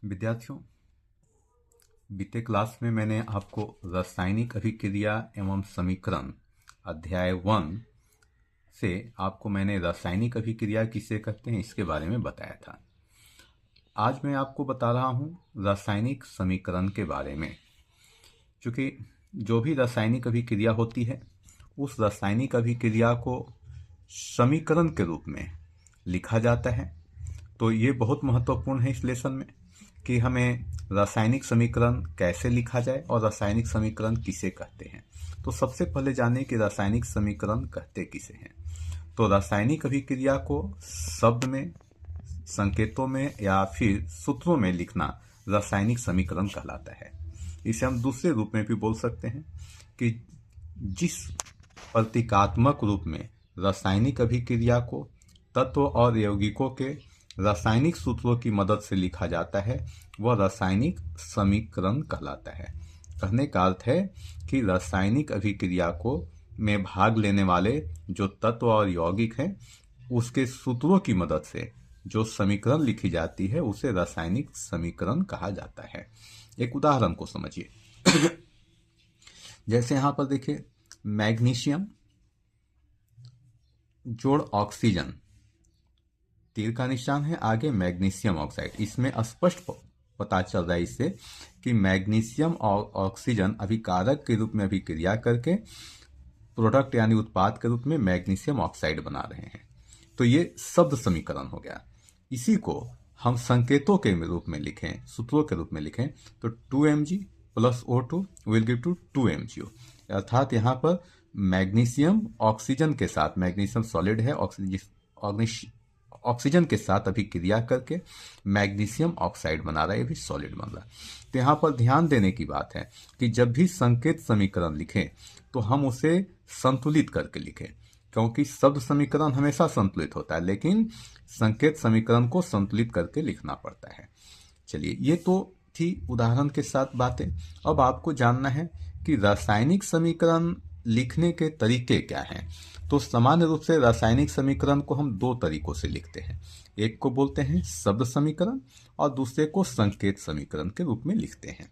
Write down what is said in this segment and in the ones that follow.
विद्यार्थियों, बीते क्लास में मैंने आपको रासायनिक अभिक्रिया एवं समीकरण अध्याय 1 से आपको मैंने रासायनिक अभिक्रिया किसे कहते हैं इसके बारे में बताया था। आज मैं आपको बता रहा हूँ रासायनिक समीकरण के बारे में। क्योंकि जो भी रासायनिक अभिक्रिया होती है उस रासायनिक अभिक्रिया को समीकरण के रूप में लिखा जाता है, तो ये बहुत महत्वपूर्ण है इस लेसन में कि हमें रासायनिक समीकरण कैसे लिखा जाए और रासायनिक समीकरण किसे कहते हैं। तो सबसे पहले जानें कि रासायनिक समीकरण कहते किसे हैं। तो रासायनिक अभिक्रिया को शब्द में, संकेतों में या फिर सूत्रों में लिखना रासायनिक समीकरण कहलाता है। इसे हम दूसरे रूप में भी बोल सकते हैं कि जिस प्रतीकात्मक रूप में रासायनिक अभिक्रिया को तत्व और यौगिकों के रासायनिक सूत्रों की मदद से लिखा जाता है वह रासायनिक समीकरण कहलाता है। कहने का अर्थ है कि रासायनिक अभिक्रिया को में भाग लेने वाले जो तत्व और यौगिक हैं उसके सूत्रों की मदद से जो समीकरण लिखी जाती है उसे रासायनिक समीकरण कहा जाता है। एक उदाहरण को समझिए। जैसे यहां पर देखिए, मैग्नीशियम जोड़ ऑक्सीजन, तीर का निशान है आगे मैग्नीशियम ऑक्साइड। इसमें स्पष्ट पता चल रहा है इससे कि मैग्नीशियम और ऑक्सीजन अभिकारक के रूप में अभिक्रिया करके प्रोडक्ट यानी उत्पाद के रूप में मैग्नीशियम ऑक्साइड बना रहे हैं। तो ये शब्द समीकरण हो गया। इसी को हम संकेतों के रूप में लिखें, सूत्रों के रूप में लिखें तो 2Mg plus O2 will give to 2MgO। अर्थात यहाँ पर मैग्नीशियम ऑक्सीजन के साथ, मैग्नीशियम सॉलिड है, ऑक्सीजन के साथ अभिक्रिया करके मैग्नीशियम ऑक्साइड बना रहा है, ये भी सॉलिड बन रहा है। तो यहाँ पर ध्यान देने की बात है कि जब भी संकेत समीकरण लिखें तो हम उसे संतुलित करके लिखें, क्योंकि शब्द समीकरण हमेशा संतुलित होता है लेकिन संकेत समीकरण को संतुलित करके लिखना पड़ता है। चलिए, ये तो थी उदाहरण के साथ बातें। अब आपको जानना है कि रासायनिक समीकरण लिखने के तरीके क्या हैं। तो सामान्य रूप से रासायनिक समीकरण को हम दो तरीकों से लिखते हैं। एक को बोलते हैं शब्द समीकरण और दूसरे को संकेत समीकरण के रूप में लिखते हैं।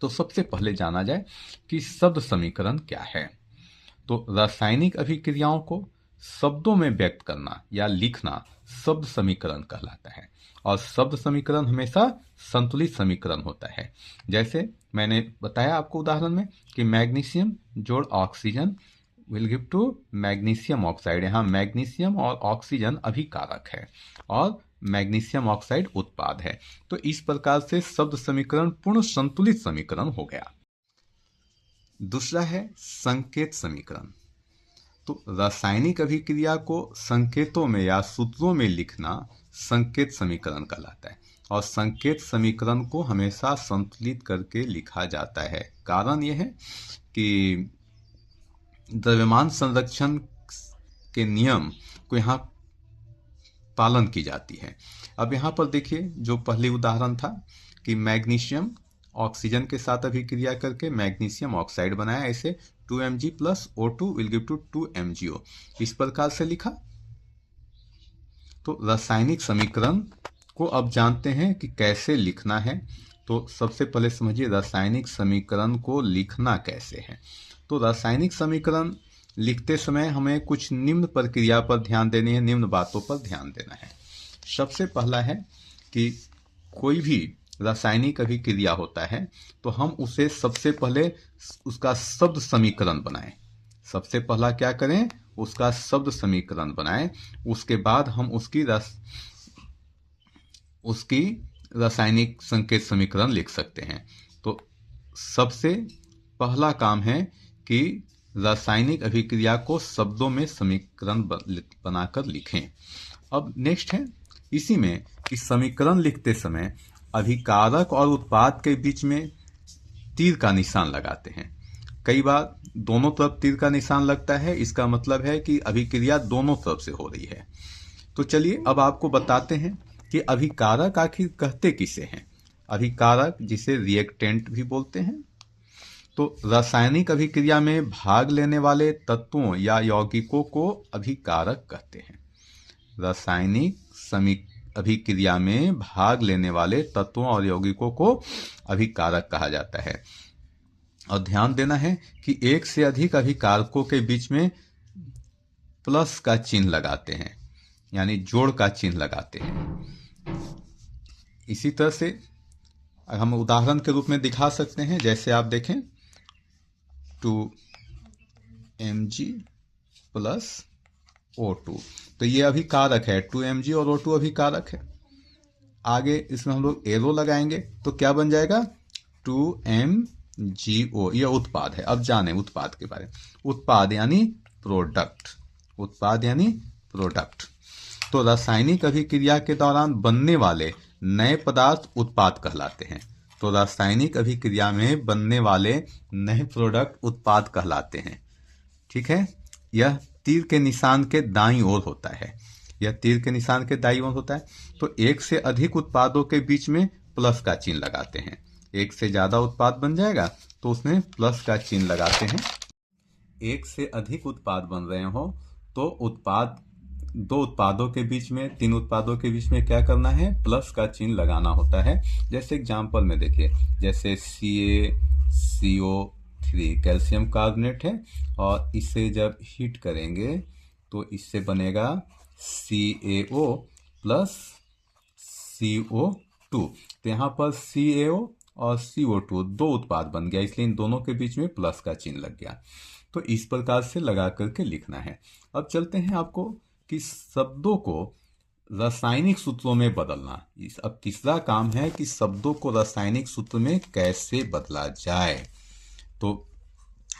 तो सबसे पहले जाना जाए कि शब्द समीकरण क्या है। तो रासायनिक अभिक्रियाओं को शब्दों में व्यक्त करना या लिखना शब्द समीकरण कहलाता है और शब्द समीकरण हमेशा संतुलित समीकरण होता है। जैसे मैंने बताया आपको उदाहरण में कि मैग्नीशियम जोड़ oxygen will give to magnesium oxide. यहाँ मैग्नीशियम और ऑक्सीजन अभिकारक है और मैग्नीशियम ऑक्साइड उत्पाद है। तो इस प्रकार से शब्द समीकरण पूर्ण संतुलित समीकरण हो गया। दूसरा है संकेत समीकरण। तो रासायनिक अभिक्रिया को संकेतों में या सूत्रों में लिखना संकेत समीकरण कहलाता है और संकेत समीकरण को हमेशा संतुलित करके लिखा जाता है। कारण यह है कि द्रव्यमान संरक्षण के नियम को यहाँ पालन की जाती है। अब यहाँ पर देखिए, जो पहले उदाहरण था कि मैग्नीशियम ऑक्सीजन के साथ अभिक्रिया करके मैग्नीशियम ऑक्साइड बनाया, ऐसे 2Mg plus O2 will give to 2MgO, इस प्रकार से लिखा। तो रासायनिक समीकरण को अब जानते हैं कि कैसे लिखना है। तो सबसे पहले समझिए रासायनिक समीकरण को लिखना कैसे है। तो रासायनिक समीकरण लिखते समय हमें कुछ निम्न प्रक्रिया पर ध्यान देनी है, निम्न बातों पर ध्यान देना है। सबसे पहला है कि कोई भी रासायनिक अभिक्रिया होता है तो हम उसे सबसे पहले उसका शब्द समीकरण बनाएं। सबसे पहला क्या करें, उसका शब्द समीकरण बनाएं। उसके बाद हम उसकी रासायनिक संकेत समीकरण लिख सकते हैं। तो सबसे पहला काम है कि रासायनिक अभिक्रिया को शब्दों में समीकरण बनाकर लिखें। अब नेक्स्ट है इसी में कि समीकरण लिखते समय अभिकारक और उत्पाद के बीच में तीर का निशान लगाते हैं। कई बार दोनों तरफ तीर का निशान लगता है, इसका मतलब है कि अभिक्रिया दोनों तरफ से हो रही है। तो चलिए अब आपको बताते हैं कि अभिकारक आखिर कहते किसे हैं। अभिकारक जिसे रिएक्टेंट भी बोलते हैं। तो रासायनिक अभिक्रिया में भाग लेने वाले तत्वों या यौगिकों को अभिकारक कहते हैं। रासायनिक अभिक्रिया में भाग लेने वाले तत्वों और यौगिकों को अभिकारक कहा जाता है। और ध्यान देना है कि एक से अधिक अभिकारकों के बीच में प्लस का चिन्ह लगाते हैं, यानी जोड़ का चिन्ह लगाते हैं। इसी तरह से हम उदाहरण के रूप में दिखा सकते हैं, जैसे आप देखें 2mg प्लस O2, तो ये अभिकारक है, 2mg और O2 अभिकारक है। आगे इसमें हम लोग एरो लगाएंगे तो क्या बन जाएगा, 2mGO, यह उत्पाद है। अब जाने उत्पाद के बारे में। उत्पाद यानी प्रोडक्ट, उत्पाद यानी प्रोडक्ट। तो रासायनिक अभिक्रिया के दौरान बनने वाले नए पदार्थ उत्पाद कहलाते हैं। तो रासायनिक अभिक्रिया में बनने वाले नए प्रोडक्ट उत्पाद कहलाते हैं। ठीक है, यह तीर के निशान के दाईं ओर होता है, यह तीर के निशान के दाईं ओर होता है। तो एक से अधिक उत्पादों के बीच में प्लस का चिन्ह लगाते हैं। एक से ज्यादा उत्पाद बन जाएगा तो उसमें प्लस का चिन्ह लगाते हैं। एक से अधिक उत्पाद बन रहे हो तो उत्पाद, दो उत्पादों के बीच में, तीन उत्पादों के बीच में क्या करना है, प्लस का चिन्ह लगाना होता है। जैसे एग्जांपल में देखिए, जैसे CaCO3 कैल्शियम कार्बोनेट है और इसे जब हीट करेंगे तो इससे बनेगा CaO प्लस CO2। तो यहाँ पर CaO और CO2 दो उत्पाद बन गया, इसलिए इन दोनों के बीच में प्लस का चिन्ह लग गया। तो इस प्रकार से लगा करके लिखना है। अब चलते हैं आपको कि शब्दों को रासायनिक सूत्रों में बदलना। अब तीसरा काम है कि शब्दों को रासायनिक सूत्र में कैसे बदला जाए। तो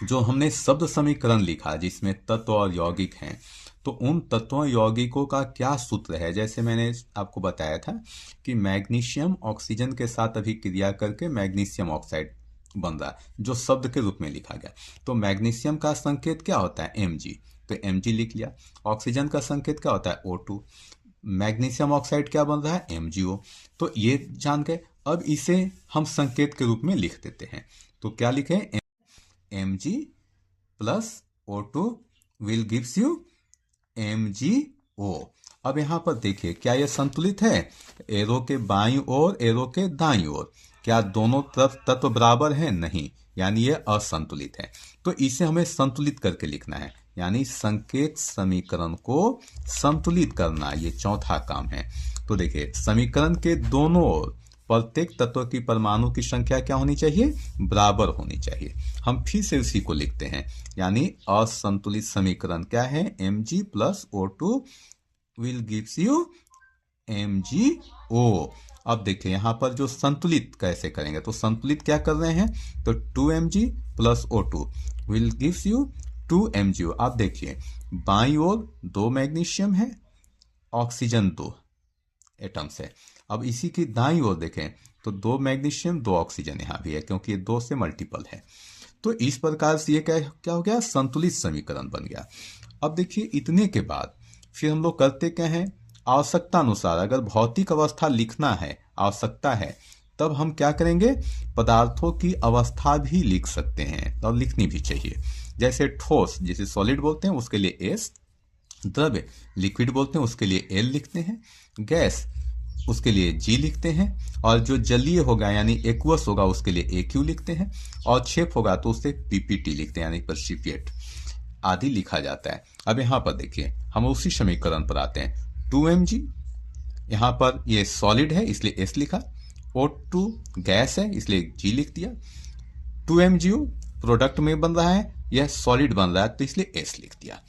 जो हमने शब्द समीकरण लिखा जिसमें तत्व और यौगिक हैं, तो उन तत्वों यौगिकों का क्या सूत्र है। जैसे मैंने आपको बताया था कि मैग्नीशियम ऑक्सीजन के साथ अभिक्रिया करके मैग्नीशियम ऑक्साइड बन रहा है, जो शब्द के रूप में लिखा गया। तो मैग्नीशियम का संकेत क्या होता है, Mg, तो Mg लिख लिया। ऑक्सीजन का संकेत क्या होता है, O2। मैग्नीशियम ऑक्साइड क्या बन रहा है, MgO। तो ये जान गए। अब इसे हम संकेत के रूप में लिख देते हैं। तो क्या लिखें, Mg plus O2 will gives you MgO। अब यहां पर देखिए, क्या यह संतुलित है, एरो के बाईं ओर, एरो के दाईं ओर, क्या दोनों तरफ तत्व बराबर हैं, नहीं, यानी यह असंतुलित है। तो इसे हमें संतुलित करके लिखना है, यानी संकेत समीकरण को संतुलित करना, ये चौथा काम है। तो देखिए, समीकरण के दोनों ओर प्रत्येक तत्व की परमाणु की संख्या क्या होनी चाहिए, बराबर होनी चाहिए। हम फिर से उसी को लिखते हैं, यानी असंतुलित समीकरण क्या है, Mg plus O2 will gives you MgO। अब देखिए यहां पर जो संतुलित कैसे करेंगे, तो संतुलित क्या कर रहे हैं, तो 2Mg plus O2 will gives you 2MgO। आप देखिए बाईं ओर 2 मैग्नीशियम है, ऑक्सीजन 2 एटम्स है। अब इसी की दाईं ओर देखें तो 2 मैग्नीशियम 2 ऑक्सीजन यहां भी है, क्योंकि ये 2 से मल्टीपल है। तो इस प्रकार से ये क्या हो गया, संतुलित समीकरण बन गया। अब देखिए इतने के बाद फिर हम लोग करते क्या हैं, आवश्यकता अनुसार अगर भौतिक अवस्था लिखना है, आवश्यकता है, तब हम क्या करेंगे, पदार्थों की अवस्था भी लिख सकते हैं और लिखनी भी चाहिए। जैसे ठोस जिसे सॉलिड बोलते हैं उसके लिए S, द्रव्य लिक्विड बोलते हैं उसके लिए L लिखते हैं, गैस उसके लिए G लिखते हैं, और जो जलीय होगा यानी एक्वस होगा उसके लिए AQ लिखते हैं, और क्षेप होगा तो उसे PPT लिखते हैं, यानी प्रेसिपिएट आदि लिखा जाता है। अब यहाँ पर देखिए हम उसी समीकरण पर आते हैं। 2Mg यहाँ पर ये सॉलिड है इसलिए S लिखा, O2 गैस है इसलिए G लिख दिया, 2MgO प्रोडक्ट में बन रहा है, यह सॉलिड बन रहा है तो इसलिए S लिख दिया।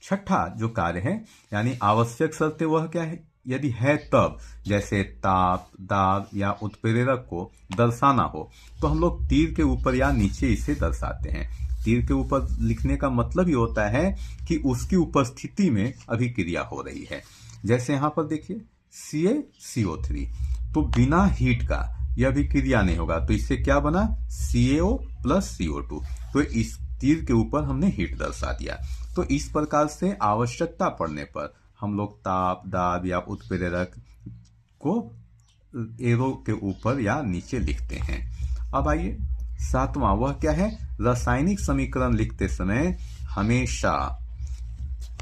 छठा जो कार्य है यानी आवश्यक शर्तें वह क्या है, यदि है तब, जैसे ताप, दाब या उत्प्रेरक को दर्शाना हो तो हम लोग तीर के ऊपर या नीचे इसे दर्शाते हैं। तीर के ऊपर लिखने का मतलब ये होता है कि उसकी उपस्थिति में अभिक्रिया हो रही है। जैसे यहाँ पर देखिए CaCO3, तो बिना हीट का यह अभिक्रिया नहीं होगा, तो इससे क्या बना, CaO प्लस CO2। तो इस तीर के ऊपर हमने हीट दर्शा दिया। तो इस प्रकार से आवश्यकता पड़ने पर हम लोग ताप, दाब या उत्प्रेरक को एरो के ऊपर या नीचे लिखते हैं। अब आइए सातवां, वह क्या है, रासायनिक समीकरण लिखते समय हमेशा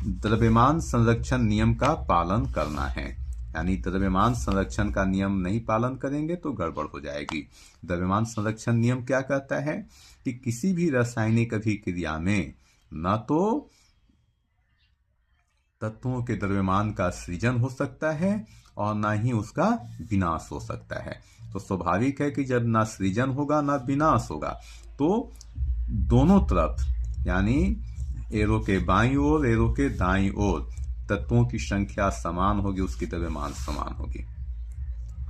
द्रव्यमान संरक्षण नियम का पालन करना है। यानी द्रव्यमान संरक्षण का नियम नहीं पालन करेंगे तो गड़बड़ हो जाएगी। द्रव्यमान संरक्षण नियम क्या कहता है कि किसी भी रासायनिक अभिक्रिया में न तो तत्वों के द्रव्यमान का सृजन हो सकता है और ना ही उसका विनाश हो सकता है। तो स्वाभाविक है कि जब ना सृजन होगा ना विनाश होगा तो दोनों तरफ यानी एरो के बाईं ओर एरो के दाईं ओर तत्वों की संख्या समान होगी, उसकी द्रव्यमान समान होगी।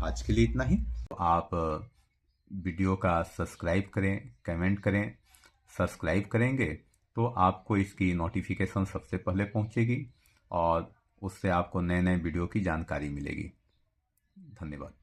आज के लिए इतना ही। तो आप वीडियो का सब्सक्राइब करें, कमेंट करें। सब्सक्राइब करेंगे तो आपको इसकी नोटिफिकेशन सबसे पहले पहुंचेगी और उससे आपको नए नए वीडियो की जानकारी मिलेगी। धन्यवाद।